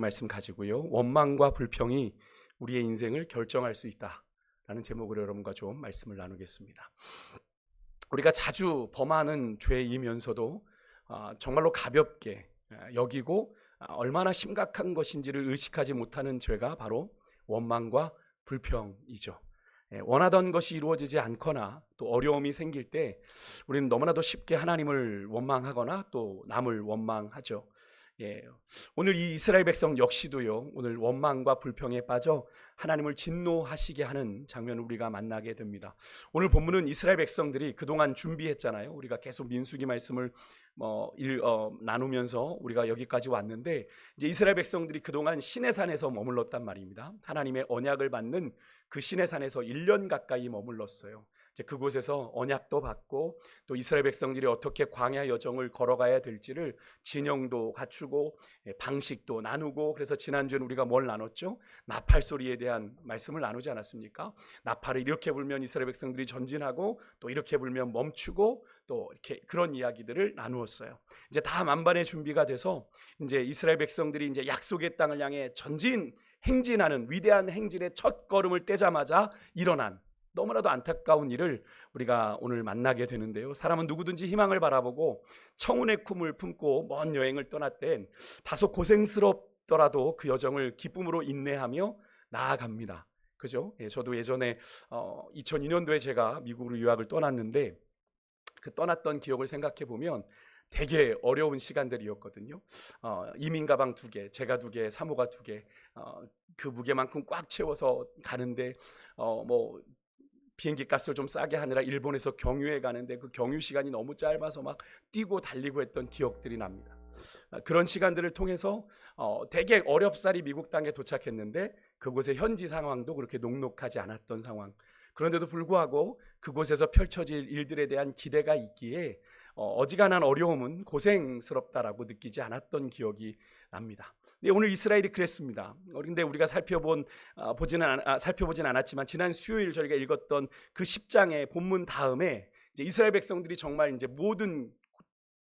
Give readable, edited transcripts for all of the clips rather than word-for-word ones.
말씀 가지고요, 원망과 불평이 우리의 인생을 결정할 수 있다라는 제목으로 여러분과 좀 말씀을 나누겠습니다. 우리가 자주 범하는 죄이면서도 정말로 가볍게 여기고 얼마나 심각한 것인지를 의식하지 못하는 죄가 바로 원망과 불평이죠. 원하던 것이 이루어지지 않거나 또 어려움이 생길 때 우리는 너무나도 쉽게 하나님을 원망하거나 또 남을 원망하죠. 오늘 이 이스라엘 백성 역시도요, 오늘 원망과 불평에 빠져 하나님을 진노하시게 하는 장면을 우리가 만나게 됩니다. 오늘 본문은 이스라엘 백성들이 그동안 준비했잖아요. 우리가 계속 민수기 말씀을 나누면서 우리가 여기까지 왔는데, 이제 이스라엘 백성들이 그동안 시내산에서 머물렀단 말입니다. 하나님의 언약을 받는 그 시내산에서 1년 가까이 머물렀어요. 이제 그곳에서 언약도 받고 또 이스라엘 백성들이 어떻게 광야 여정을 걸어가야 될지를 진영도 갖추고 방식도 나누고, 그래서 지난주에는 우리가 뭘 나눴죠? 나팔 소리에 대한 말씀을 나누지 않았습니까? 나팔을 이렇게 불면 이스라엘 백성들이 전진하고 또 이렇게 불면 멈추고 또 이렇게 그런 이야기들을 나누었어요. 이제 다 만반의 준비가 돼서 이제 이스라엘 백성들이 이제 약속의 땅을 향해 행진하는 위대한 행진의 첫 걸음을 떼자마자 일어난 너무나도 안타까운 일을 우리가 오늘 만나게 되는데요. 사람은 누구든지 희망을 바라보고 청운의 꿈을 품고 먼 여행을 떠날 땐 다소 고생스럽더라도 그 여정을 기쁨으로 인내하며 나아갑니다. 그죠? 저도 예전에 2002년도에 제가 미국으로 유학을 떠났는데, 그 떠났던 기억을 생각해 보면 되게 어려운 시간들이었거든요. 이민 가방 2개, 제가 2개, 사모가 2개, 그 무게만큼 꽉 채워서 가는데 비행기 값을 좀 싸게 하느라 일본에서 경유해 가는데 그 경유 시간이 너무 짧아서 막 뛰고 달리고 했던 기억들이 납니다. 그런 시간들을 통해서 되게 어렵사리 미국 땅에 도착했는데 그곳의 현지 상황도 그렇게 녹록하지 않았던 상황. 그런데도 불구하고 그곳에서 펼쳐질 일들에 대한 기대가 있기에 어지간한 어려움은 고생스럽다라고 느끼지 않았던 기억이 납니다. 오늘 이스라엘이 그랬습니다. 그런데 우리가 살펴보진 않았지만 지난 수요일 저희가 읽었던 그 10장의 본문 다음에 이제 이스라엘 백성들이 정말 이제 모든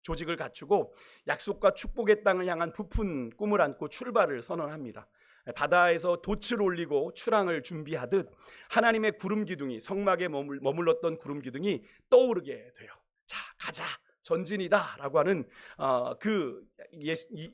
조직을 갖추고 약속과 축복의 땅을 향한 부푼 꿈을 안고 출발을 선언합니다. 바다에서 돛을 올리고 출항을 준비하듯 하나님의 구름 기둥이, 성막에 머물렀던 구름 기둥이 떠오르게 돼요. 자, 가자, 전진이다 라고 하는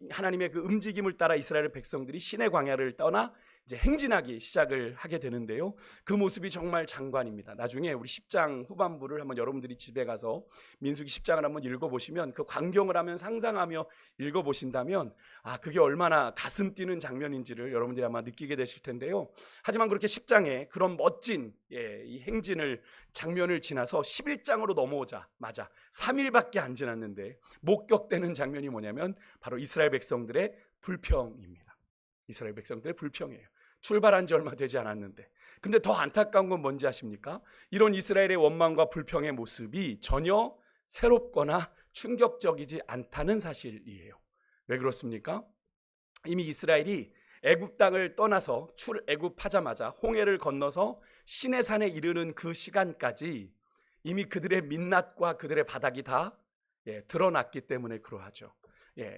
하나님의 그 움직임을 따라 이스라엘 백성들이 시내 광야를 떠나 이제 행진하기 시작을 하게 되는데요. 그 모습이 정말 장관입니다. 나중에 우리 10장 후반부를 한번 여러분들이 집에 가서 민수기 10장을 한번 읽어보시면, 그 광경을 하면 상상하며 읽어보신다면 그게 얼마나 가슴 뛰는 장면인지를 여러분들이 아마 느끼게 되실 텐데요. 하지만 그렇게 10장에 그런 멋진 이 장면을 지나서 11장으로 넘어오자마자 3일밖에 안 지났는데 목격되는 장면이 뭐냐면 바로 이스라엘 백성들의 불평입니다. 이스라엘 백성들의 불평이에요. 출발한 지 얼마 되지 않았는데. 근데 더 안타까운 건 뭔지 아십니까? 이런 이스라엘의 원망과 불평의 모습이 전혀 새롭거나 충격적이지 않다는 사실이에요. 왜 그렇습니까? 이미 이스라엘이 애굽 땅을 떠나서 출애굽하자마자 홍해를 건너서 시내산에 이르는 그 시간까지 이미 그들의 민낯과 그들의 바닥이 다 드러났기 때문에 그러하죠.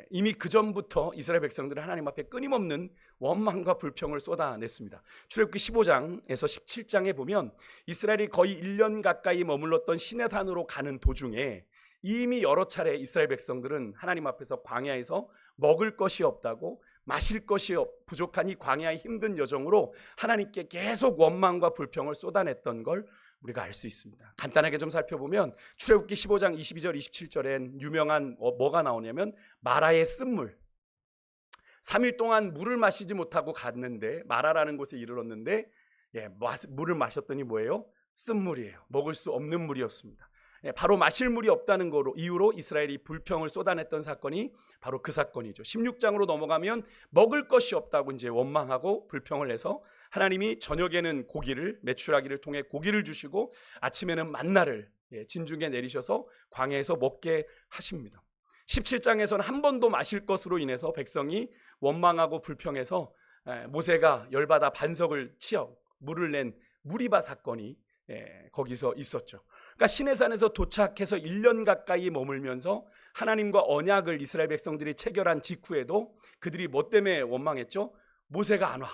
이미 그 전부터 이스라엘 백성들은 하나님 앞에 끊임없는 원망과 불평을 쏟아냈습니다. 출애굽기 15장에서 17장에 보면 이스라엘이 거의 1년 가까이 머물렀던 시내산으로 가는 도중에 이미 여러 차례 이스라엘 백성들은 하나님 앞에서 광야에서 먹을 것이 없다고, 마실 것이 부족한 이 광야의 힘든 여정으로 하나님께 계속 원망과 불평을 쏟아냈던 걸 우리가 알 수 있습니다. 간단하게 좀 살펴보면 출애굽기 15장 22절 27절엔 유명한 뭐가 나오냐면 마라의 쓴물. 3일 동안 물을 마시지 못하고 갔는데 마라라는 곳에 이르렀는데 물을 마셨더니 뭐예요? 쓴물이에요. 먹을 수 없는 물이었습니다. 바로 마실 물이 없다는 거로 이유로 이스라엘이 불평을 쏟아냈던 사건이 바로 그 사건이죠. 16장으로 넘어가면 먹을 것이 없다고 이제 원망하고 불평을 해서 하나님이 저녁에는 메추라기를 통해 고기를 주시고 아침에는 만나를 진중에 내리셔서 광야에서 먹게 하십니다. 17장에서는 한 번도 마실 것으로 인해서 백성이 원망하고 불평해서 모세가 열받아 반석을 치어 물을 낸 무리바 사건이 거기서 있었죠. 그러니까 시내산에서 도착해서 1년 가까이 머물면서 하나님과 언약을 이스라엘 백성들이 체결한 직후에도 그들이 뭐 때문에 원망했죠? 모세가 안 와.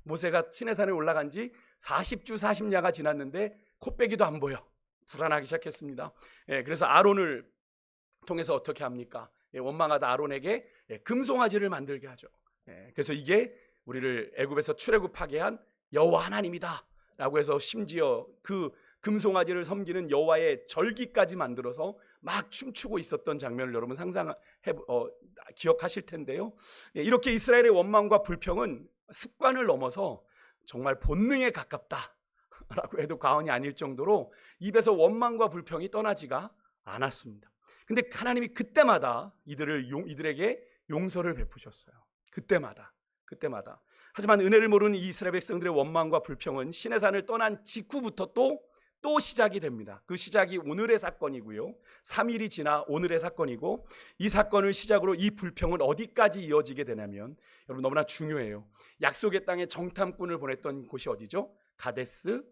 모세가 시내산에 올라간 지 40주 40야가 지났는데 코빼기도 안 보여. 불안하기 시작했습니다. 그래서 아론을 통해서 어떻게 합니까? 원망하다 아론에게 금송아지를 만들게 하죠. 그래서 이게 우리를 애굽에서 출애굽하게 한 여호와 하나님이다 라고 해서 심지어 그 금송아지를 섬기는 여호와의 절기까지 만들어서 막 춤추고 있었던 장면을 여러분 기억하실 텐데요. 이렇게 이스라엘의 원망과 불평은 습관을 넘어서 정말 본능에 가깝다라고 해도 과언이 아닐 정도로 입에서 원망과 불평이 떠나지가 않았습니다. 근데 하나님이 그때마다 이들에게 용서를 베푸셨어요. 그때마다. 하지만 은혜를 모르는 이 이스라엘 백성들의 원망과 불평은 시내산을 떠난 직후부터 또 시작이 됩니다. 그 시작이 오늘의 사건이고요. 3일이 지나 오늘의 사건이고, 이 사건을 시작으로 이 불평은 어디까지 이어지게 되냐면, 여러분 너무나 중요해요. 약속의 땅에 정탐꾼을 보냈던 곳이 어디죠? 가데스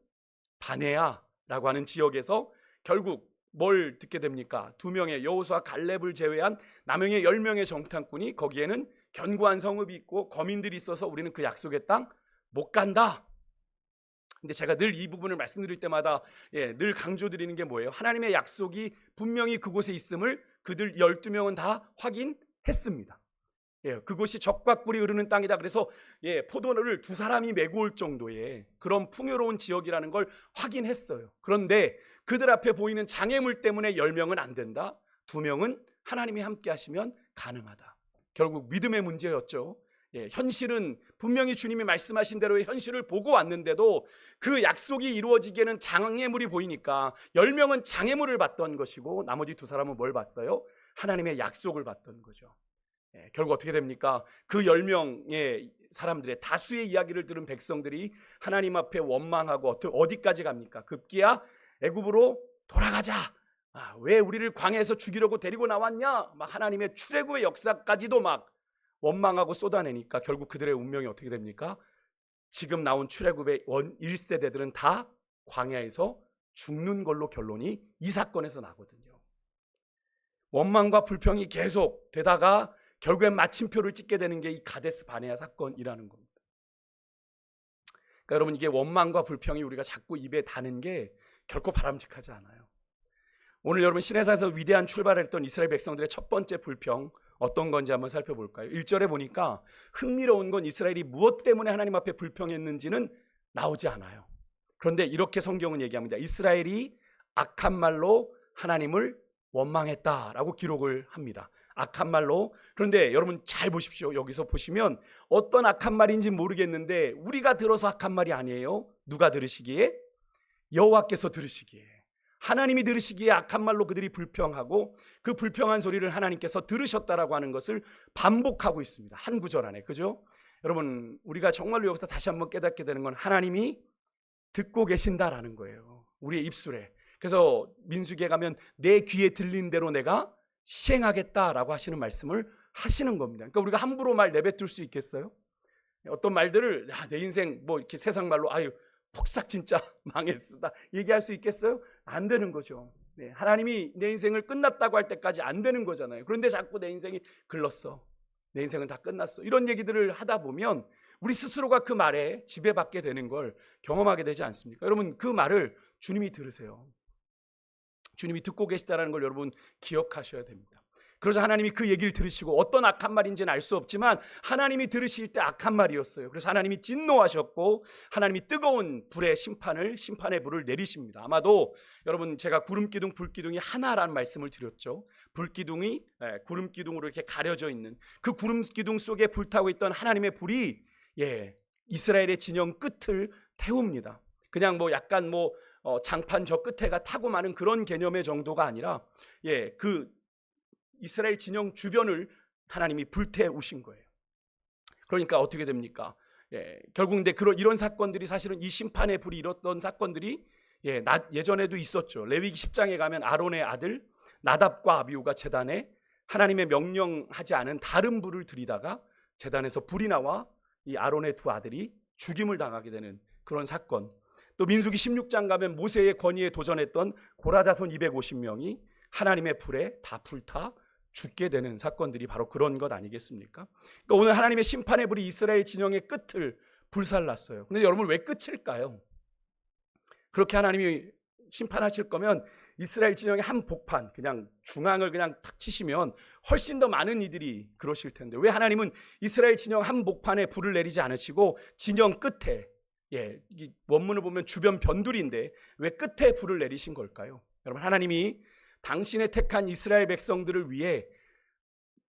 바네아라고 하는 지역에서 결국 뭘 듣게 됩니까? 2명의 여호수아 갈렙을 제외한 남영의 10명의 정탐꾼이 거기에는 견고한 성읍이 있고 거민들이 있어서 우리는 그 약속의 땅 못 간다. 근데 제가 늘 이 부분을 말씀드릴 때마다 늘 강조드리는 게 뭐예요? 하나님의 약속이 분명히 그곳에 있음을 그들 12명은 다 확인했습니다. 그곳이 적과 꿀이 흐르는 땅이다. 그래서 포도를 2사람이 메고 올 정도의 그런 풍요로운 지역이라는 걸 확인했어요. 그런데 그들 앞에 보이는 장애물 때문에 10명은 안 된다. 2명은 하나님이 함께 하시면 가능하다. 결국 믿음의 문제였죠. 현실은 분명히 주님이 말씀하신 대로의 현실을 보고 왔는데도 그 약속이 이루어지기에는 장애물이 보이니까 10명은 장애물을 봤던 것이고 나머지 2사람은 뭘 봤어요? 하나님의 약속을 봤던 거죠. 결국 어떻게 됩니까? 그 10명의 사람들의 다수의 이야기를 들은 백성들이 하나님 앞에 원망하고 어디까지 갑니까? 급기야 애굽으로 돌아가자. 왜 우리를 광야에서 죽이려고 데리고 나왔냐? 막 하나님의 출애굽의 역사까지도 막 원망하고 쏟아내니까 결국 그들의 운명이 어떻게 됩니까? 지금 나온 출애굽의 1세대들은 다 광야에서 죽는 걸로 결론이 이 사건에서 나거든요. 원망과 불평이 계속 되다가 결국엔 마침표를 찍게 되는 게 이 가데스 바네아 사건이라는 겁니다. 그러니까 여러분, 이게 원망과 불평이 우리가 자꾸 입에 다는 게 결코 바람직하지 않아요. 오늘 여러분 시내산에서 위대한 출발을 했던 이스라엘 백성들의 첫 번째 불평 어떤 건지 한번 살펴볼까요? 1절에 보니까 흥미로운 건 이스라엘이 무엇 때문에 하나님 앞에 불평했는지는 나오지 않아요. 그런데 이렇게 성경은 얘기합니다. 이스라엘이 악한 말로 하나님을 원망했다라고 기록을 합니다. 악한 말로. 그런데 여러분 잘 보십시오. 여기서 보시면 어떤 악한 말인지 모르겠는데 우리가 들어서 악한 말이 아니에요. 누가 들으시기에? 여호와께서 들으시기에, 하나님이 들으시기에 악한 말로 그들이 불평하고 그 불평한 소리를 하나님께서 들으셨다라고 하는 것을 반복하고 있습니다. 한 구절 안에. 그죠? 여러분, 우리가 정말로 여기서 다시 한번 깨닫게 되는 건 하나님이 듣고 계신다라는 거예요. 우리의 입술에. 그래서 민수기에 가면 내 귀에 들린 대로 내가 시행하겠다라고 하시는 말씀을 하시는 겁니다. 그러니까 우리가 함부로 말 내뱉을 수 있겠어요? 어떤 말들을 내 인생 뭐 이렇게 세상 말로 폭삭 진짜 망했수다 얘기할 수 있겠어요? 안 되는 거죠. 하나님이 내 인생을 끝났다고 할 때까지 안 되는 거잖아요. 그런데 자꾸 내 인생이 글렀어, 내 인생은 다 끝났어, 이런 얘기들을 하다 보면 우리 스스로가 그 말에 지배받게 되는 걸 경험하게 되지 않습니까? 여러분, 그 말을 주님이 들으세요. 주님이 듣고 계시다는 걸 여러분 기억하셔야 됩니다. 그래서 하나님이 그 얘기를 들으시고 어떤 악한 말인지는 알 수 없지만 하나님이 들으실 때 악한 말이었어요. 그래서 하나님이 진노하셨고 하나님이 뜨거운 심판의 불을 내리십니다. 아마도 여러분, 제가 구름기둥 불기둥이 하나라는 말씀을 드렸죠. 불기둥이 구름기둥으로 이렇게 가려져 있는 그 구름기둥 속에 불타고 있던 하나님의 불이 이스라엘의 진영 끝을 태웁니다. 그냥 약간 장판 저 끝에가 타고 마는 그런 개념의 정도가 아니라 그 이스라엘 진영 주변을 하나님이 불태우신 거예요. 그러니까 어떻게 됩니까? 결국 근데 이런 사건들이 사실은 이 심판의 불이 일었던 사건들이 예전에도 있었죠. 레위기 10장에 가면 아론의 아들 나답과 아비후가 제단에 하나님의 명령하지 않은 다른 불을 들이다가 제단에서 불이 나와 이 아론의 두 아들이 죽임을 당하게 되는 그런 사건. 또 민수기 16장 가면 모세의 권위에 도전했던 고라자손 250명이 하나님의 불에 다 불타 죽게 되는 사건들이 바로 그런 것 아니겠습니까? 그러니까 오늘 하나님의 심판의 불이 이스라엘 진영의 끝을 불살랐어요. 그런데 여러분, 왜 끝일까요? 그렇게 하나님이 심판하실 거면 이스라엘 진영의 한 복판, 그냥 중앙을 그냥 탁 치시면 훨씬 더 많은 이들이 그러실 텐데, 왜 하나님은 이스라엘 진영 한 복판에 불을 내리지 않으시고 진영 끝에, 이 원문을 보면 주변 변두리인데 왜 끝에 불을 내리신 걸까요? 여러분, 하나님이 당신의 택한 이스라엘 백성들을 위해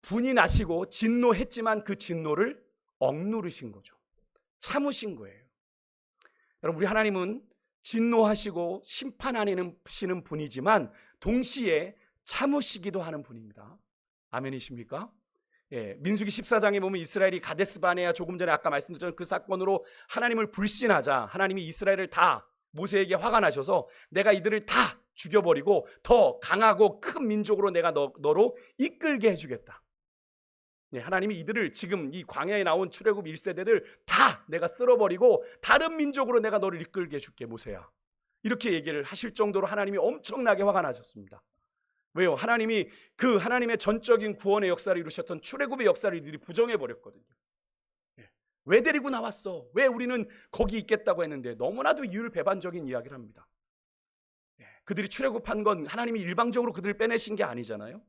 분이 나시고 진노했지만 그 진노를 억누르신 거죠. 참으신 거예요. 여러분, 우리 하나님은 진노하시고 심판하시는 분이지만 동시에 참으시기도 하는 분입니다. 아멘이십니까? 민수기 14장에 보면 이스라엘이 가데스 바네아, 조금 전에 아까 말씀드렸던 그 사건으로 하나님을 불신하자 하나님이 이스라엘을 다 모세에게 화가 나셔서 내가 이들을 다 죽여버리고 더 강하고 큰 민족으로 내가 너로 이끌게 해주겠다. 하나님이 이들을 지금 이 광야에 나온 출애굽 1세대들 다 내가 쓸어버리고 다른 민족으로 내가 너를 이끌게 해줄게, 모세야. 이렇게 얘기를 하실 정도로 하나님이 엄청나게 화가 나셨습니다. 왜요? 하나님이 그 하나님의 전적인 구원의 역사를 이루셨던 출애굽의 역사를 이들이 부정해버렸거든요. 왜 데리고 나왔어? 왜 우리는 거기 있겠다고 했는데? 너무나도 이율배반적인 이야기를 합니다. 그들이 출애굽한 건 하나님이 일방적으로 그들을 빼내신 게 아니잖아요.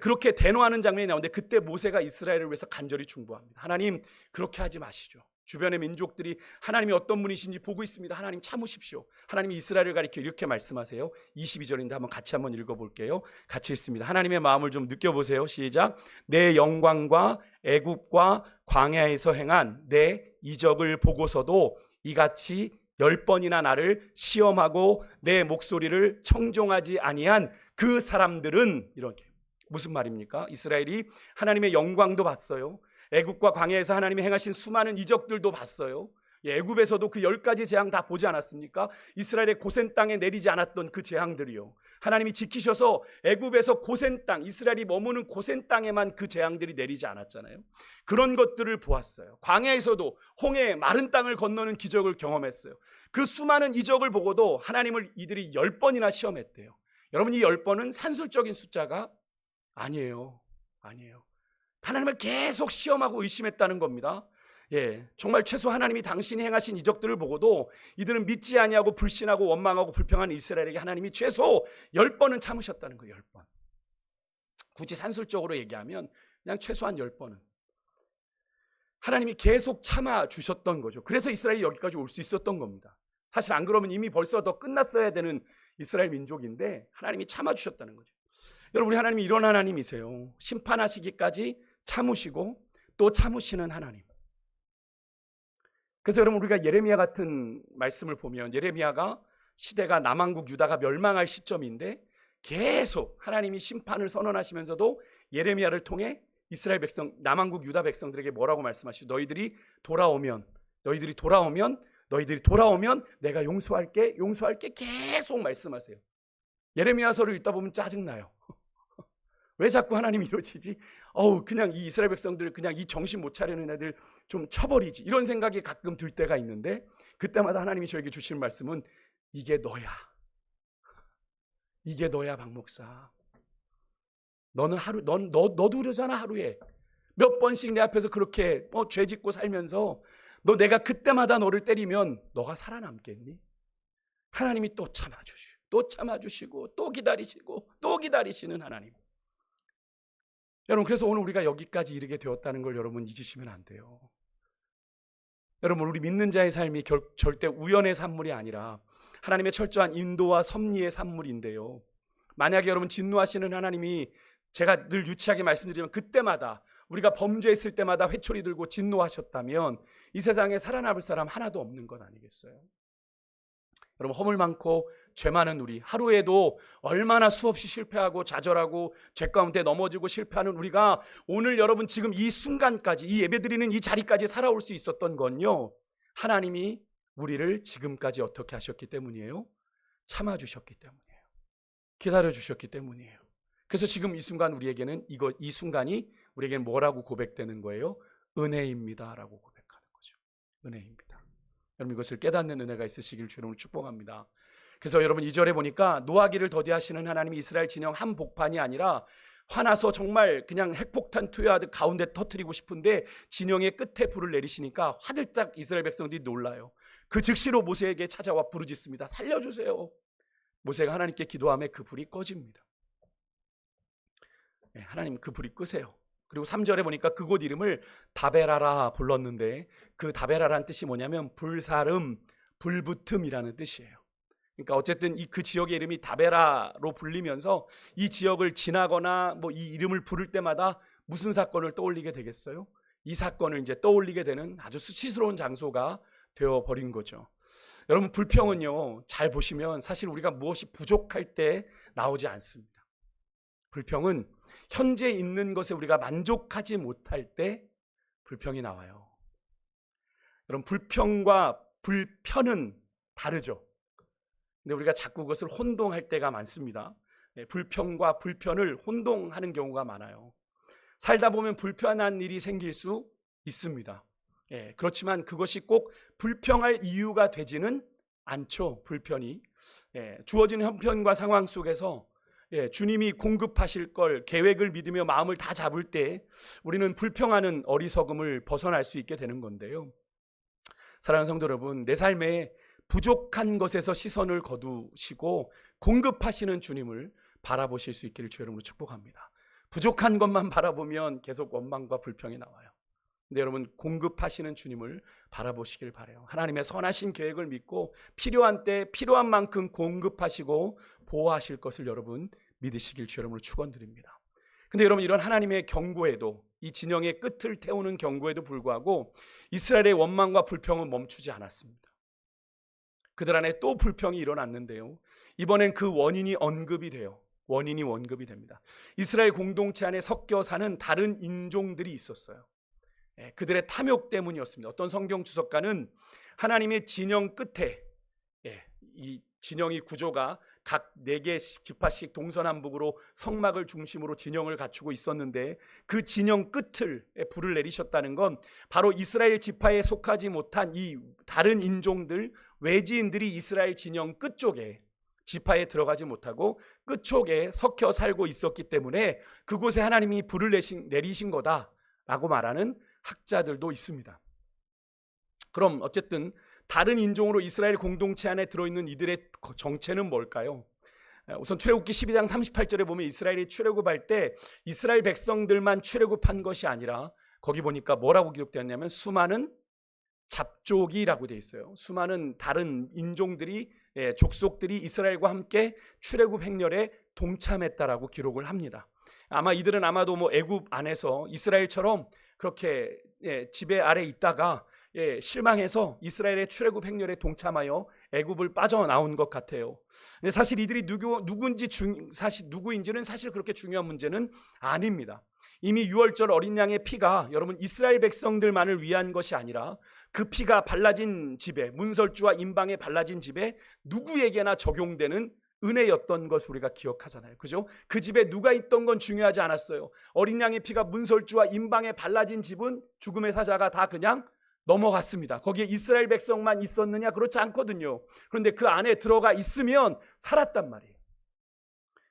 그렇게 대노하는 장면이 나오는데 그때 모세가 이스라엘을 위해서 간절히 중보합니다. 하나님, 그렇게 하지 마시죠. 주변의 민족들이 하나님이 어떤 분이신지 보고 있습니다. 하나님, 참으십시오. 하나님이 이스라엘을 가리켜 이렇게 말씀하세요. 22절인데 한번 같이 한번 읽어볼게요. 같이 읽습니다. 하나님의 마음을 좀 느껴보세요. 시작. 내 영광과 애굽과 광야에서 행한 내 이적을 보고서도 이같이 10번이나 나를 시험하고 내 목소리를 청종하지 아니한 그 사람들은, 이렇게 무슨 말입니까? 이스라엘이 하나님의 영광도 봤어요. 애굽과 광야에서 하나님이 행하신 수많은 이적들도 봤어요. 애굽에서도 그 10가지 재앙 다 보지 않았습니까? 이스라엘의 고센 땅에 내리지 않았던 그 재앙들이요, 하나님이 지키셔서 애굽에서 고센 땅, 이스라엘이 머무는 고센 땅에만 그 재앙들이 내리지 않았잖아요. 그런 것들을 보았어요. 광야에서도 홍해 마른 땅을 건너는 기적을 경험했어요. 그 수많은 이적을 보고도 하나님을 이들이 10번이나 시험했대요. 여러분, 이 10번은 산술적인 숫자가 아니에요. 하나님을 계속 시험하고 의심했다는 겁니다. 정말 최소 하나님이 당신이 행하신 이적들을 보고도 이들은 믿지 아니하고 불신하고 원망하고 불평한 이스라엘에게 하나님이 최소 10번은 참으셨다는 거예요. 10번. 굳이 산술적으로 얘기하면 그냥 최소한 10번은 하나님이 계속 참아주셨던 거죠. 그래서 이스라엘이 여기까지 올 수 있었던 겁니다. 사실 안 그러면 이미 벌써 더 끝났어야 되는 이스라엘 민족인데 하나님이 참아주셨다는 거죠. 여러분, 우리 하나님이 이런 하나님이세요. 심판하시기까지 참으시고 또 참으시는 하나님. 그래서 여러분, 우리가 예레미야 같은 말씀을 보면 예레미야가 시대가 남왕국 유다가 멸망할 시점인데 계속 하나님이 심판을 선언하시면서도 예레미야를 통해 이스라엘 백성, 남왕국 유다 백성들에게 뭐라고 말씀하시죠? 너희들이 돌아오면 내가 용서할게 계속 말씀하세요. 예레미야서를 읽다 보면 짜증나요. 왜 자꾸 하나님이 이러시지? 그냥 이 이스라엘 백성들 그냥 이 정신 못 차리는 애들 좀 쳐버리지, 이런 생각이 가끔 들 때가 있는데 그때마다 하나님이 저에게 주시는 말씀은 이게 너야 박 목사. 너는 너도 그러잖아. 하루에 몇 번씩 내 앞에서 그렇게 죄 짓고 살면서 내가 그때마다 너를 때리면 너가 살아남겠니? 하나님이 또 참아주시고 또 기다리시는 하나님. 여러분, 그래서 오늘 우리가 여기까지 이르게 되었다는 걸 여러분 잊으시면 안 돼요. 여러분, 우리 믿는 자의 삶이 절대 우연의 산물이 아니라 하나님의 철저한 인도와 섭리의 산물인데요, 만약에 여러분 진노하시는 하나님이, 제가 늘 유치하게 말씀드리면 그때마다 우리가 범죄했을 때마다 회초리 들고 진노하셨다면 이 세상에 살아남을 사람 하나도 없는 것 아니겠어요? 여러분, 허물 많고 죄 많은 우리, 하루에도 얼마나 수없이 실패하고 좌절하고 죄 가운데 넘어지고 실패하는 우리가 오늘 여러분 지금 이 순간까지, 이 예배드리는 이 자리까지 살아올 수 있었던 건요, 하나님이 우리를 지금까지 어떻게 하셨기 때문이에요? 참아주셨기 때문이에요. 기다려주셨기 때문이에요. 그래서 지금 이 순간 우리에게는 이 순간이 우리에게는 뭐라고 고백되는 거예요? 은혜입니다 라고 고백하는 거죠. 은혜입니다. 여러분 이것을 깨닫는 은혜가 있으시길 주님으로 축복합니다. 그래서 여러분 2절에 보니까 노하기를 더디하시는 하나님이 이스라엘 진영 한 복판이 아니라 화나서 정말 그냥 핵폭탄 투여하듯 가운데 터뜨리고 싶은데 진영의 끝에 불을 내리시니까 화들짝 이스라엘 백성들이 놀라요. 그 즉시로 모세에게 찾아와 부르짖습니다. 살려주세요. 모세가 하나님께 기도하며 그 불이 꺼집니다. 하나님 그 불이 끄세요. 그리고 3절에 보니까 그곳 이름을 다베라라 불렀는데 그 다베라라는 뜻이 뭐냐면 불사름, 불붙음이라는 뜻이에요. 그러니까 어쨌든 그 지역의 이름이 다베라로 불리면서 이 지역을 지나거나 뭐 이 이름을 부를 때마다 무슨 사건을 떠올리게 되겠어요? 이 사건을 이제 떠올리게 되는 아주 수치스러운 장소가 되어 버린 거죠. 여러분 불평은요, 잘 보시면 사실 우리가 무엇이 부족할 때 나오지 않습니다. 불평은 현재 있는 것에 우리가 만족하지 못할 때 불평이 나와요. 여러분 불평과 불편은 다르죠. 근데 우리가 자꾸 그것을 혼동할 때가 많습니다. 불평과 불편을 혼동하는 경우가 많아요. 살다 보면 불편한 일이 생길 수 있습니다. 그렇지만 그것이 꼭 불평할 이유가 되지는 않죠. 불편이 주어진 형편과 상황 속에서 주님이 공급하실 걸 계획을 믿으며 마음을 다 잡을 때 우리는 불평하는 어리석음을 벗어날 수 있게 되는 건데요. 사랑하는 성도 여러분, 내 삶에 부족한 것에서 시선을 거두시고 공급하시는 주님을 바라보실 수 있기를 주의 이름으로 축복합니다. 부족한 것만 바라보면 계속 원망과 불평이 나와요. 근데 여러분 공급하시는 주님을 바라보시길 바라요. 하나님의 선하신 계획을 믿고 필요한 때 필요한 만큼 공급하시고 보호하실 것을 여러분 믿으시길 주의 이름으로 축원드립니다. 근데 여러분 이런 하나님의 경고에도, 이 진영의 끝을 태우는 경고에도 불구하고 이스라엘의 원망과 불평은 멈추지 않았습니다. 그들 안에 또 불평이 일어났는데요, 이번엔 그 원인이 언급이 됩니다. 이스라엘 공동체 안에 섞여 사는 다른 인종들이 있었어요. 그들의 탐욕 때문이었습니다. 어떤 성경 주석가는 하나님의 진영 끝에, 이 진영의 구조가 각 4개 지파씩 동서남북으로 성막을 중심으로 진영을 갖추고 있었는데 그 진영 끝을 불을 내리셨다는 건 바로 이스라엘 지파에 속하지 못한 이 다른 인종들, 외지인들이 이스라엘 진영 끝쪽에 지파에 들어가지 못하고 끝쪽에 섞여 살고 있었기 때문에 그곳에 하나님이 불을 내리신 거다라고 말하는 학자들도 있습니다. 그럼 어쨌든 다른 인종으로 이스라엘 공동체 안에 들어있는 이들의 정체는 뭘까요? 우선 출애굽기 12장 38절에 보면 이스라엘이 출애굽할 때 이스라엘 백성들만 출애굽한 것이 아니라 거기 보니까 뭐라고 기록되었냐면 수많은 잡족이라고 되어 있어요. 수많은 다른 인종들이, 족속들이 이스라엘과 함께 출애굽 행렬에 동참했다라고 기록을 합니다. 아마 이들은 아마도 애굽 안에서 이스라엘처럼 그렇게 지배 아래 있다가 실망해서 이스라엘의 출애굽 행렬에 동참하여 애굽을 빠져나온 것 같아요. 근데 사실 이들이 누구인지는 사실 그렇게 중요한 문제는 아닙니다. 이미 유월절 어린 양의 피가 여러분 이스라엘 백성들만을 위한 것이 아니라 그 피가 발라진 집에, 문설주와 임방에 발라진 집에 누구에게나 적용되는 은혜였던 것을 우리가 기억하잖아요. 그죠? 그 집에 누가 있던 건 중요하지 않았어요. 어린 양의 피가 문설주와 임방에 발라진 집은 죽음의 사자가 다 그냥 넘어갔습니다. 거기에 이스라엘 백성만 있었느냐? 그렇지 않거든요. 그런데 그 안에 들어가 있으면 살았단 말이에요.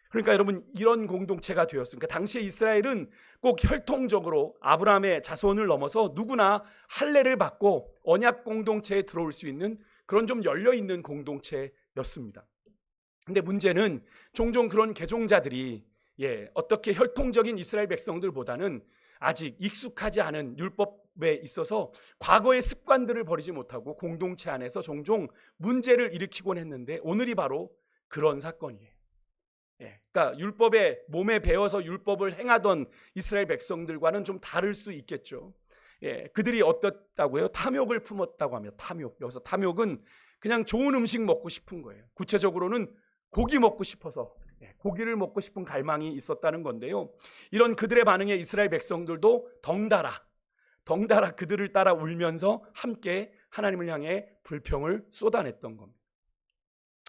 그러니까 여러분 이런 공동체가 되었으니까 당시에 이스라엘은 꼭 혈통적으로 아브라함의 자손을 넘어서 누구나 할례를 받고 언약 공동체에 들어올 수 있는 그런 좀 열려있는 공동체였습니다. 근데 문제는 종종 그런 개종자들이 어떻게 혈통적인 이스라엘 백성들보다는 아직 익숙하지 않은 율법에 있어서 과거의 습관들을 버리지 못하고 공동체 안에서 종종 문제를 일으키곤 했는데 오늘이 바로 그런 사건이에요. 그러니까 율법에 몸에 배워서 율법을 행하던 이스라엘 백성들과는 좀 다를 수 있겠죠. 그들이 어떻다고요? 탐욕을 품었다고 하며 탐욕. 여기서 탐욕은 그냥 좋은 음식 먹고 싶은 거예요. 구체적으로는 고기 먹고 싶어서 고기를 먹고 싶은 갈망이 있었다는 건데요. 이런 그들의 반응에 이스라엘 백성들도 덩달아 그들을 따라 울면서 함께 하나님을 향해 불평을 쏟아냈던 겁니다.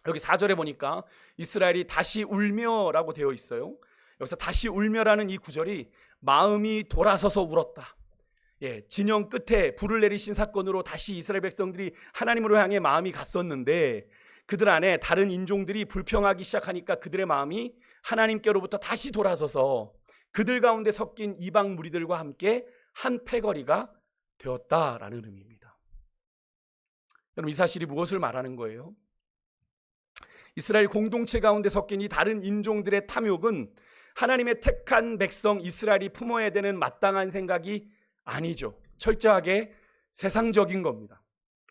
여기 4절에 보니까 이스라엘이 다시 울며라고 되어 있어요. 여기서 다시 울며라는 이 구절이 마음이 돌아서서 울었다, 진영 끝에 불을 내리신 사건으로 다시 이스라엘 백성들이 하나님으로 향해 마음이 갔었는데, 그들 안에 다른 인종들이 불평하기 시작하니까 그들의 마음이 하나님께로부터 다시 돌아서서 그들 가운데 섞인 이방 무리들과 함께 한 패거리가 되었다라는 의미입니다. 여러분, 이 사실이 무엇을 말하는 거예요? 이스라엘 공동체 가운데 섞인 이 다른 인종들의 탐욕은 하나님의 택한 백성 이스라엘이 품어야 되는 마땅한 생각이 아니죠. 철저하게 세상적인 겁니다.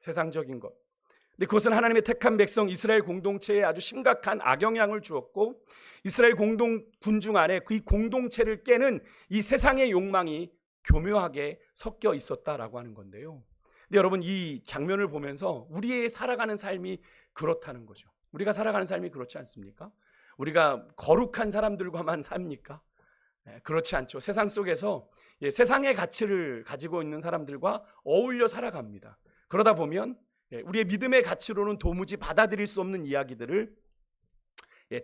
세상적인 것. 근데 그것은 하나님의 택한 백성 이스라엘 공동체에 아주 심각한 악영향을 주었고, 이스라엘 군중 안에 그 공동체를 깨는 이 세상의 욕망이 교묘하게 섞여 있었다라고 하는 건데요. 근데 여러분, 이 장면을 보면서 우리의 살아가는 삶이 그렇다는 거죠. 우리가 살아가는 삶이 그렇지 않습니까? 우리가 거룩한 사람들과만 삽니까? 그렇지 않죠. 세상 속에서 세상의 가치를 가지고 있는 사람들과 어울려 살아갑니다. 그러다 보면 우리의 믿음의 가치로는 도무지 받아들일 수 없는 이야기들을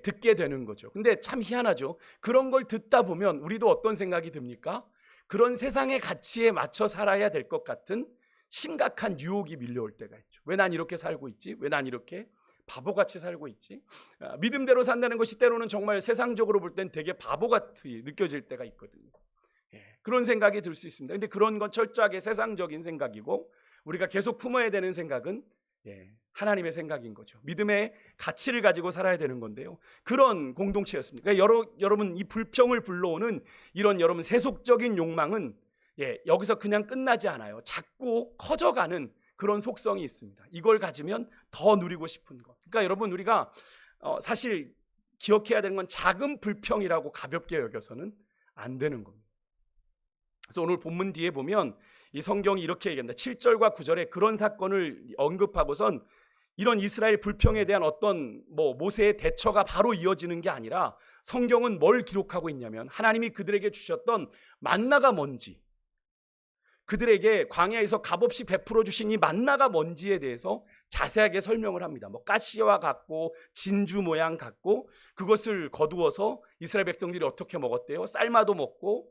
듣게 되는 거죠. 근데 참 희한하죠. 그런 걸 듣다 보면 우리도 어떤 생각이 듭니까? 그런 세상의 가치에 맞춰 살아야 될 것 같은 심각한 유혹이 밀려올 때가 있죠. 왜 난 이렇게 살고 있지? 왜 난 이렇게 바보같이 살고 있지? 믿음대로 산다는 것이 때로는 정말 세상적으로 볼 땐 되게 바보같이 느껴질 때가 있거든요. 그런 생각이 들 수 있습니다. 근데 그런 건 철저하게 세상적인 생각이고, 우리가 계속 품어야 되는 생각은 하나님의 생각인 거죠. 믿음의 가치를 가지고 살아야 되는 건데요. 그런 공동체였습니다. 그러니까 여러분, 이 불평을 불러오는 이런 여러분 세속적인 욕망은 여기서 그냥 끝나지 않아요. 자꾸 커져가는 그런 속성이 있습니다. 이걸 가지면 더 누리고 싶은 것. 그러니까 여러분, 우리가 사실 기억해야 되는 건 작은 불평이라고 가볍게 여겨서는 안 되는 겁니다. 그래서 오늘 본문 뒤에 보면 이 성경이 이렇게 얘기합니다. 7절과 9절에 그런 사건을 언급하고선 이런 이스라엘 불평에 대한 어떤 모세의 대처가 바로 이어지는 게 아니라, 성경은 뭘 기록하고 있냐면 하나님이 그들에게 주셨던 만나가 뭔지, 그들에게 광야에서 값없이 베풀어 주신 이 만나가 뭔지에 대해서 자세하게 설명을 합니다. 가시와 같고 진주 모양 같고, 그것을 거두어서 이스라엘 백성들이 어떻게 먹었대요? 삶아도 먹고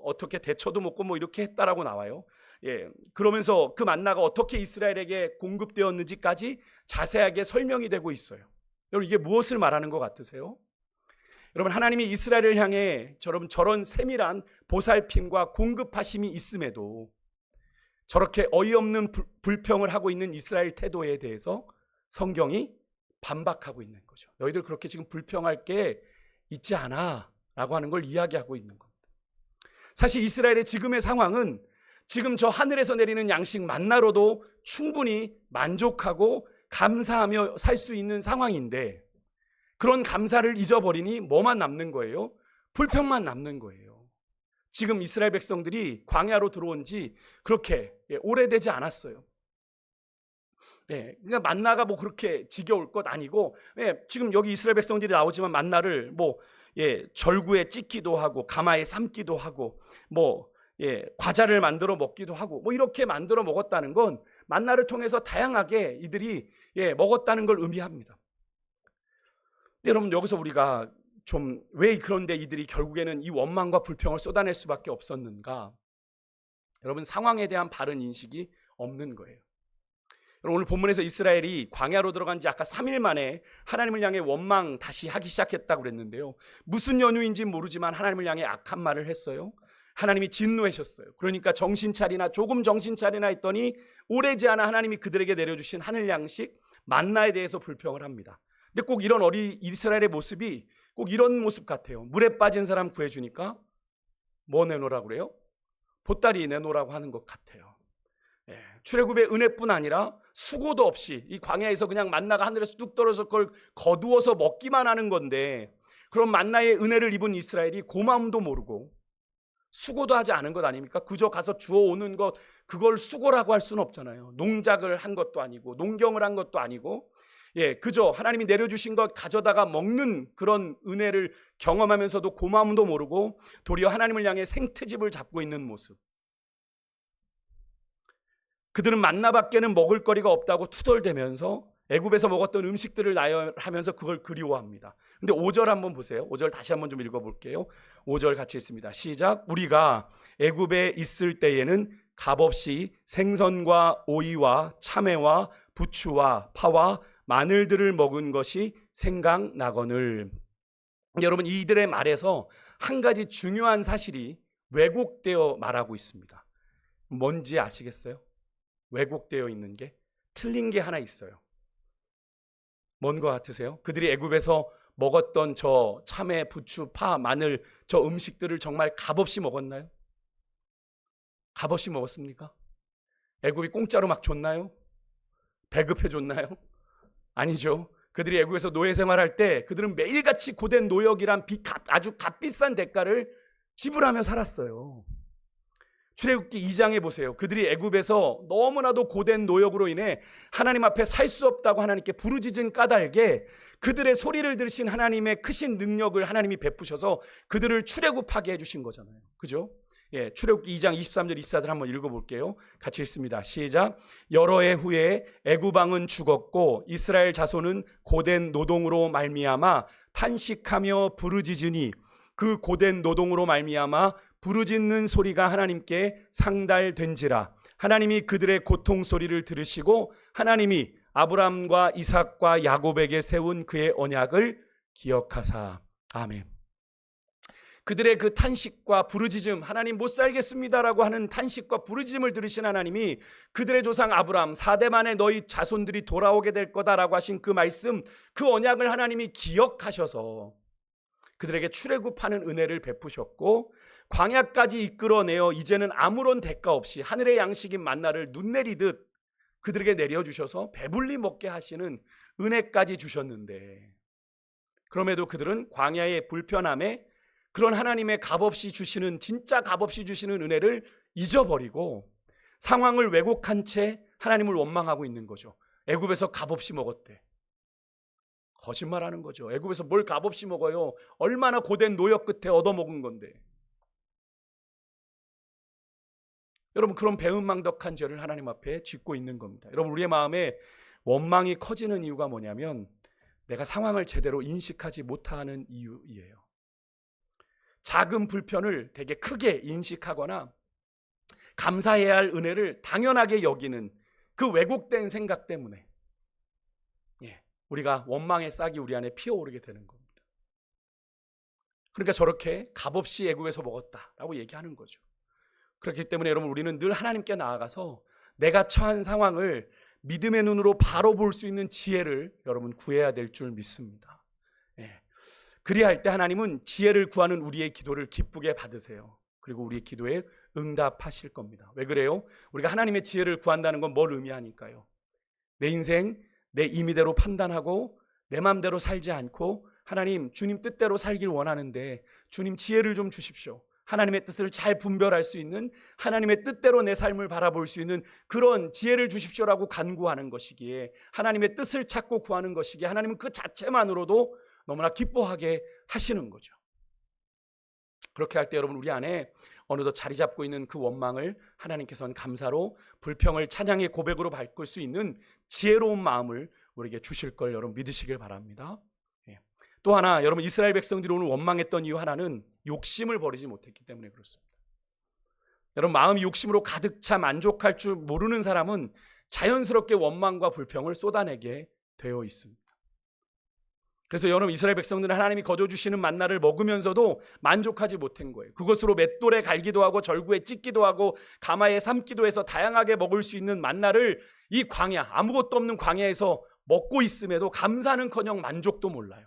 어떻게 데쳐도 먹고 이렇게 했다라고 나와요. 그러면서 그 만나가 어떻게 이스라엘에게 공급되었는지까지 자세하게 설명이 되고 있어요. 여러분, 이게 무엇을 말하는 것 같으세요? 여러분, 하나님이 이스라엘을 향해 저런 세밀한 보살핌과 공급하심이 있음에도 저렇게 어이없는 불평을 하고 있는 이스라엘 태도에 대해서 성경이 반박하고 있는 거죠. 너희들 그렇게 지금 불평할 게 있지 않아 라고 하는 걸 이야기하고 있는 겁니다. 사실 이스라엘의 지금의 상황은 지금 저 하늘에서 내리는 양식 만나로도 충분히 만족하고 감사하며 살 수 있는 상황인데, 그런 감사를 잊어버리니 뭐만 남는 거예요? 불평만 남는 거예요. 지금 이스라엘 백성들이 광야로 들어온 지 그렇게 오래되지 않았어요. 그러니까 만나가 그렇게 지겨울 것 아니고, 지금 여기 이스라엘 백성들이 나오지만 만나를 절구에 찢기도 하고 가마에 삶기도 하고 과자를 만들어 먹기도 하고 이렇게 만들어 먹었다는 건 만나를 통해서 다양하게 이들이 먹었다는 걸 의미합니다. 여러분, 여기서 우리가 좀 왜 그런데 이들이 결국에는 이 원망과 불평을 쏟아낼 수밖에 없었는가? 여러분, 상황에 대한 바른 인식이 없는 거예요. 여러분, 오늘 본문에서 이스라엘이 광야로 들어간 지 아까 3일 만에 하나님을 향해 원망 다시 하기 시작했다고 그랬는데요. 무슨 연유인지 모르지만 하나님을 향해 악한 말을 했어요. 하나님이 진노하셨어요. 그러니까 조금 정신 차리나 했더니 오래지 않아 하나님이 그들에게 내려주신 하늘 양식 만나에 대해서 불평을 합니다. 근데 꼭 이런 이스라엘의 모습이 꼭 이런 모습 같아요. 물에 빠진 사람 구해주니까 뭐 내놓으라고 그래요? 보따리 내놓으라고 하는 것 같아요. 출애굽의 은혜뿐 아니라 수고도 없이 이 광야에서 그냥 만나가 하늘에서 뚝 떨어져서 그걸 거두어서 먹기만 하는 건데, 그런 만나의 은혜를 입은 이스라엘이 고마움도 모르고 수고도 하지 않은 것 아닙니까? 그저 가서 주워오는 것, 그걸 수고라고 할 수는 없잖아요. 농작을 한 것도 아니고 농경을 한 것도 아니고, 그저 하나님이 내려주신 것 가져다가 먹는 그런 은혜를 경험하면서도 고마움도 모르고 도리어 하나님을 향해 생트집을 잡고 있는 모습. 그들은 만나밖에는 먹을 거리가 없다고 투덜대면서 애굽에서 먹었던 음식들을 나열하면서 그걸 그리워합니다. 근데 5절 한번 보세요. 5절 다시 한번 좀 읽어볼게요. 5절 같이 읽습니다. 시작. 우리가 애굽에 있을 때에는 값없이 생선과 오이와 참외와 부추와 파와 마늘들을 먹은 것이 생각나거늘. 여러분, 이들의 말에서 한 가지 중요한 사실이 왜곡되어 말하고 있습니다. 뭔지 아시겠어요? 왜곡되어 있는 게, 틀린 게 하나 있어요. 뭔 것 같으세요? 그들이 애굽에서 먹었던 저 참외, 부추, 파, 마늘, 저 음식들을 정말 값없이 먹었나요? 값없이 먹었습니까? 애굽이 공짜로 막 줬나요? 배급해 줬나요? 아니죠. 그들이 애굽에서 노예 생활할 때 그들은 매일같이 고된 노역이란 아주 값비싼 대가를 지불하며 살았어요. 출애굽기 2장에 보세요. 그들이 애굽에서 너무나도 고된 노역으로 인해 하나님 앞에 살 수 없다고 하나님께 부르짖은 까닭에 그들의 소리를 들으신 하나님의 크신 능력을 하나님이 베푸셔서 그들을 출애굽하게 해주신 거잖아요. 그죠? 예, 출애굽기 2장 23절 24절 한번 읽어볼게요. 같이 읽습니다. 시작. 여러 해 후에 애굽 왕은 죽었고 이스라엘 자손은 고된 노동으로 말미암아 탄식하며 부르짖으니 그 고된 노동으로 말미암아 부르짖는 소리가 하나님께 상달된지라. 하나님이 그들의 고통 소리를 들으시고 하나님이 아브람과 이삭과 야곱에게 세운 그의 언약을 기억하사. 아멘. 그들의 그 탄식과 부르짖음, 하나님 못 살겠습니다라고 하는 탄식과 부르짖음을 들으신 하나님이 그들의 조상 아브람 4대 만에 너희 자손들이 돌아오게 될 거다라고 하신 그 말씀, 그 언약을 하나님이 기억하셔서 그들에게 출애굽하는 은혜를 베푸셨고 광야까지 이끌어내어 이제는 아무런 대가 없이 하늘의 양식인 만나를 눈 내리듯 그들에게 내려주셔서 배불리 먹게 하시는 은혜까지 주셨는데, 그럼에도 그들은 광야의 불편함에 그런 하나님의 값없이 주시는, 진짜 값없이 주시는 은혜를 잊어버리고 상황을 왜곡한 채 하나님을 원망하고 있는 거죠. 애굽에서 값없이 먹었대. 거짓말하는 거죠. 애굽에서 뭘 값없이 먹어요. 얼마나 고된 노역 끝에 얻어먹은 건데. 여러분, 그런 배은망덕한 죄를 하나님 앞에 짓고 있는 겁니다. 여러분, 우리의 마음에 원망이 커지는 이유가 뭐냐면 내가 상황을 제대로 인식하지 못하는 이유예요. 작은 불편을 되게 크게 인식하거나 감사해야 할 은혜를 당연하게 여기는 그 왜곡된 생각 때문에 우리가 원망의 싹이 우리 안에 피어오르게 되는 겁니다. 그러니까 저렇게 값없이 애굽에서 먹었다라고 얘기하는 거죠. 그렇기 때문에 여러분, 우리는 늘 하나님께 나아가서 내가 처한 상황을 믿음의 눈으로 바로 볼 수 있는 지혜를 여러분 구해야 될 줄 믿습니다. 그리할 때 하나님은 지혜를 구하는 우리의 기도를 기쁘게 받으세요. 그리고 우리의 기도에 응답하실 겁니다. 왜 그래요? 우리가 하나님의 지혜를 구한다는 건 뭘 의미하니까요? 내 인생 내 임의대로 판단하고 내 마음대로 살지 않고 하나님, 주님 뜻대로 살길 원하는데 주님 지혜를 좀 주십시오. 하나님의 뜻을 잘 분별할 수 있는, 하나님의 뜻대로 내 삶을 바라볼 수 있는 그런 지혜를 주십시오라고 간구하는 것이기에, 하나님의 뜻을 찾고 구하는 것이기에 하나님은 그 자체만으로도 너무나 기뻐하게 하시는 거죠. 그렇게 할 때 여러분, 우리 안에 어느덧 자리 잡고 있는 그 원망을 하나님께서는 감사로, 불평을 찬양의 고백으로 바꿀 수 있는 지혜로운 마음을 우리에게 주실 걸 여러분 믿으시길 바랍니다. 또 하나, 여러분, 이스라엘 백성들이 오늘 원망했던 이유 하나는 욕심을 버리지 못했기 때문에 그렇습니다. 여러분, 마음이 욕심으로 가득 차 만족할 줄 모르는 사람은 자연스럽게 원망과 불평을 쏟아내게 되어 있습니다. 그래서 여러분, 이스라엘 백성들은 하나님이 거저주시는 만나를 먹으면서도 만족하지 못한 거예요. 그것으로 맷돌에 갈기도 하고 절구에 찢기도 하고 가마에 삶기도 해서 다양하게 먹을 수 있는 만나를 이 광야, 아무것도 없는 광야에서 먹고 있음에도 감사는커녕 만족도 몰라요.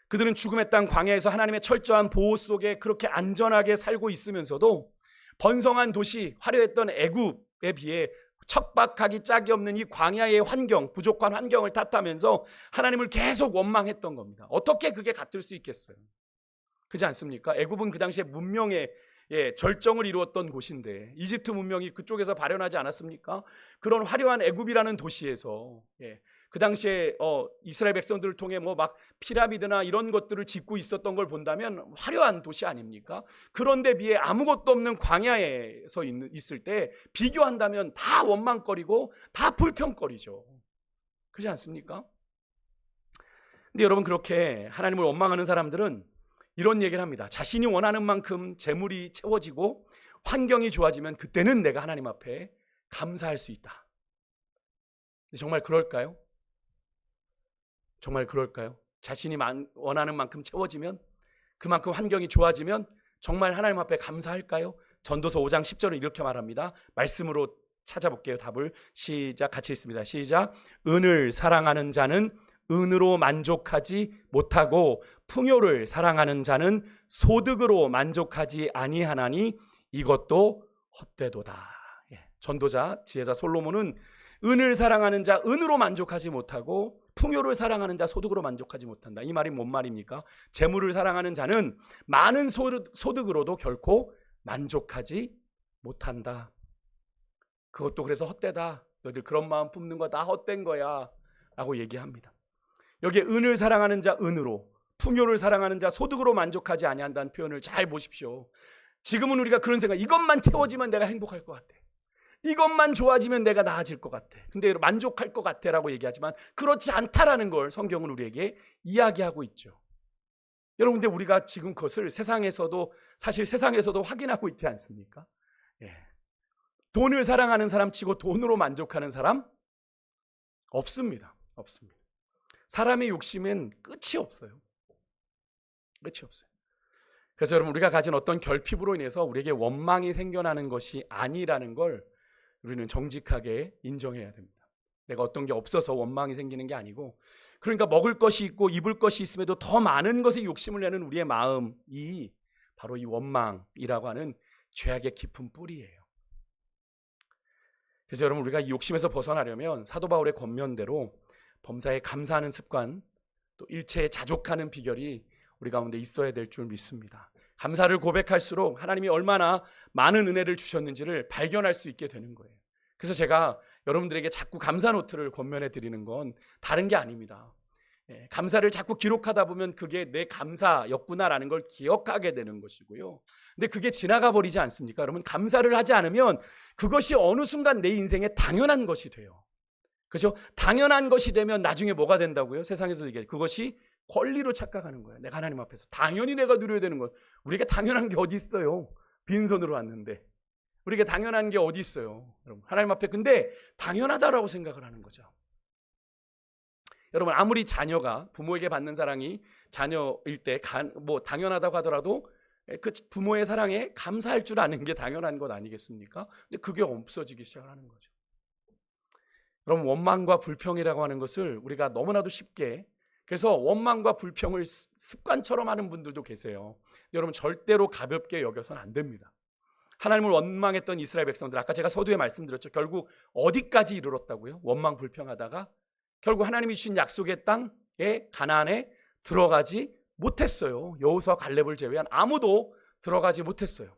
그들은 죽음의 땅 광야에서 하나님의 철저한 보호 속에 그렇게 안전하게 살고 있으면서도 번성한 도시, 화려했던 애굽에 비해 척박하기 짝이 없는 이 광야의 환경, 부족한 환경을 탓하면서 하나님을 계속 원망했던 겁니다. 어떻게 그게 같을 수 있겠어요? 그렇지 않습니까? 애굽은 그 당시에 문명의 절정을 이루었던 곳인데 이집트 문명이 그쪽에서 발현하지 않았습니까? 그런 화려한 애굽이라는 도시에서 그 당시에 이스라엘 백성들을 통해 막 피라미드나 이런 것들을 짓고 있었던 걸 본다면 화려한 도시 아닙니까? 그런데 비해 아무것도 없는 광야에서 있을 때 비교한다면 다 원망거리고 다 불평거리죠. 그렇지 않습니까? 근데 여러분, 그렇게 하나님을 원망하는 사람들은 이런 얘기를 합니다. 자신이 원하는 만큼 재물이 채워지고 환경이 좋아지면 그때는 내가 하나님 앞에 감사할 수 있다. 정말 그럴까요? 정말 그럴까요? 자신이 원하는 만큼 채워지면, 그만큼 환경이 좋아지면 정말 하나님 앞에 감사할까요? 전도서 5장 10절은 이렇게 말합니다. 말씀으로 찾아볼게요. 답을. 시작. 같이 있습니다. 시작. 은을 사랑하는 자는 은으로 만족하지 못하고 풍요를 사랑하는 자는 소득으로 만족하지 아니하나니 이것도 헛되도다. 전도자 지혜자 솔로몬은 은을 사랑하는 자 은으로 만족하지 못하고 풍요를 사랑하는 자 소득으로 만족하지 못한다. 이 말이 뭔 말입니까? 재물을 사랑하는 자는 많은 소득으로도 결코 만족하지 못한다. 그것도 그래서 헛되다. 너희들 그런 마음 품는 거 다 헛된 거야 라고 얘기합니다. 여기에 은을 사랑하는 자 은으로, 풍요를 사랑하는 자 소득으로 만족하지 아니한다는 표현을 잘 보십시오. 지금은 우리가 그런 생각, 이것만 채워지면 내가 행복할 것 같아, 이것만 좋아지면 내가 나아질 것 같아, 근데 만족할 것 같아 라고 얘기하지만 그렇지 않다라는 걸 성경은 우리에게 이야기하고 있죠. 여러분, 근데 우리가 지금 그것을 세상에서도 확인하고 있지 않습니까? 돈을 사랑하는 사람 치고 돈으로 만족하는 사람 없습니다. 사람의 욕심은 끝이 없어요. 그래서 여러분, 우리가 가진 어떤 결핍으로 인해서 우리에게 원망이 생겨나는 것이 아니라는 걸 우리는 정직하게 인정해야 됩니다. 내가 어떤 게 없어서 원망이 생기는 게 아니고, 그러니까 먹을 것이 있고 입을 것이 있음에도 더 많은 것에 욕심을 내는 우리의 마음이 바로 이 원망이라고 하는 죄악의 깊은 뿌리예요. 그래서 여러분, 우리가 이 욕심에서 벗어나려면 사도 바울의 권면대로 범사에 감사하는 습관, 또 일체에 자족하는 비결이 우리 가운데 있어야 될 줄 믿습니다. 감사를 고백할수록 하나님이 얼마나 많은 은혜를 주셨는지를 발견할 수 있게 되는 거예요. 그래서 제가 여러분들에게 자꾸 감사 노트를 권면해 드리는 건 다른 게 아닙니다. 감사를 자꾸 기록하다 보면 그게 내 감사였구나라는 걸 기억하게 되는 것이고요. 근데 그게 지나가 버리지 않습니까? 여러분, 감사를 하지 않으면 그것이 어느 순간 내 인생에 당연한 것이 돼요. 그렇죠? 당연한 것이 되면 나중에 뭐가 된다고요? 세상에서 얘기해. 그것이 권리로 착각하는 거예요. 내가 하나님 앞에서 당연히 내가 누려야 되는 것. 우리가 당연한 게 어디 있어요? 빈손으로 왔는데. 우리가 당연한 게 어디 있어요? 여러분, 하나님 앞에 근데 당연하다라고 생각을 하는 거죠. 여러분, 아무리 자녀가 부모에게 받는 사랑이 자녀일 때 당연하다고 하더라도 그 부모의 사랑에 감사할 줄 아는 게 당연한 것 아니겠습니까? 근데 그게 없어지기 시작하는 거죠. 여러분, 원망과 불평이라고 하는 것을 우리가 너무나도 쉽게, 그래서 원망과 불평을 습관처럼 하는 분들도 계세요. 여러분, 절대로 가볍게 여겨서는 안 됩니다. 하나님을 원망했던 이스라엘 백성들, 아까 제가 서두에 말씀드렸죠. 결국 어디까지 이르렀다고요? 원망 불평하다가 결국 하나님이 주신 약속의 땅에 가나안에 들어가지 못했어요. 여호수아 갈렙을 제외한 아무도 들어가지 못했어요.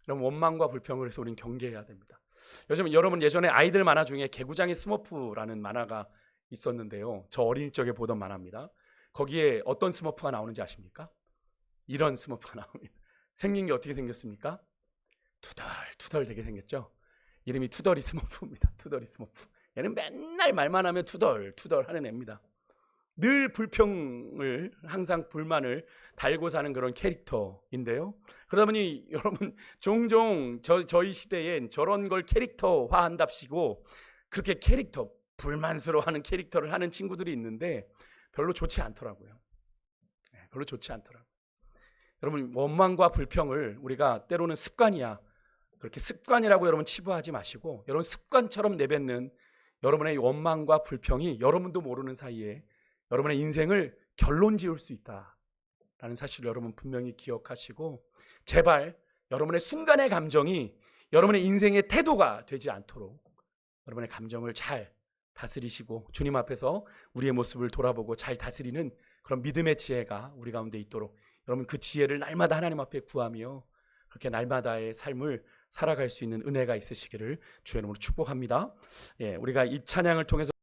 그럼 원망과 불평을 해서 우리는 경계해야 됩니다. 요즘 여러분, 예전에 아이들 만화 중에 개구장이 스머프라는 만화가 있었는데요. 저 어린 적에 보던 만화입니다. 거기에 어떤 스머프가 나오는지 아십니까? 이런 스머프가 나옵니다. 생긴 게 어떻게 생겼습니까? 투덜투덜 되게 생겼죠. 이름이 투덜이 스머프입니다. 투덜이 스머프. 얘는 맨날 말만 하면 투덜투덜 하는 애입니다. 늘 불평을, 항상 불만을 달고 사는 그런 캐릭터인데요. 그러다 보니 여러분, 종종 저희 시대엔 저런 걸 캐릭터화한답시고 그렇게 불만스러워하는 캐릭터를 하는 친구들이 있는데 별로 좋지 않더라고요. 별로 좋지 않더라고요. 여러분, 원망과 불평을 우리가 때로는 습관이야, 그렇게 습관이라고 여러분 치부하지 마시고, 여러분 습관처럼 내뱉는 여러분의 원망과 불평이 여러분도 모르는 사이에 여러분의 인생을 결론 지을 수 있다라는 사실을 여러분 분명히 기억하시고, 제발 여러분의 순간의 감정이 여러분의 인생의 태도가 되지 않도록 여러분의 감정을 잘 다스리시고 주님 앞에서 우리의 모습을 돌아보고 잘 다스리는 그런 믿음의 지혜가 우리 가운데 있도록 여러분, 그 지혜를 날마다 하나님 앞에 구하며 그렇게 날마다의 삶을 살아갈 수 있는 은혜가 있으시기를 주의 이름으로 축복합니다. 우리가 이 찬양을 통해서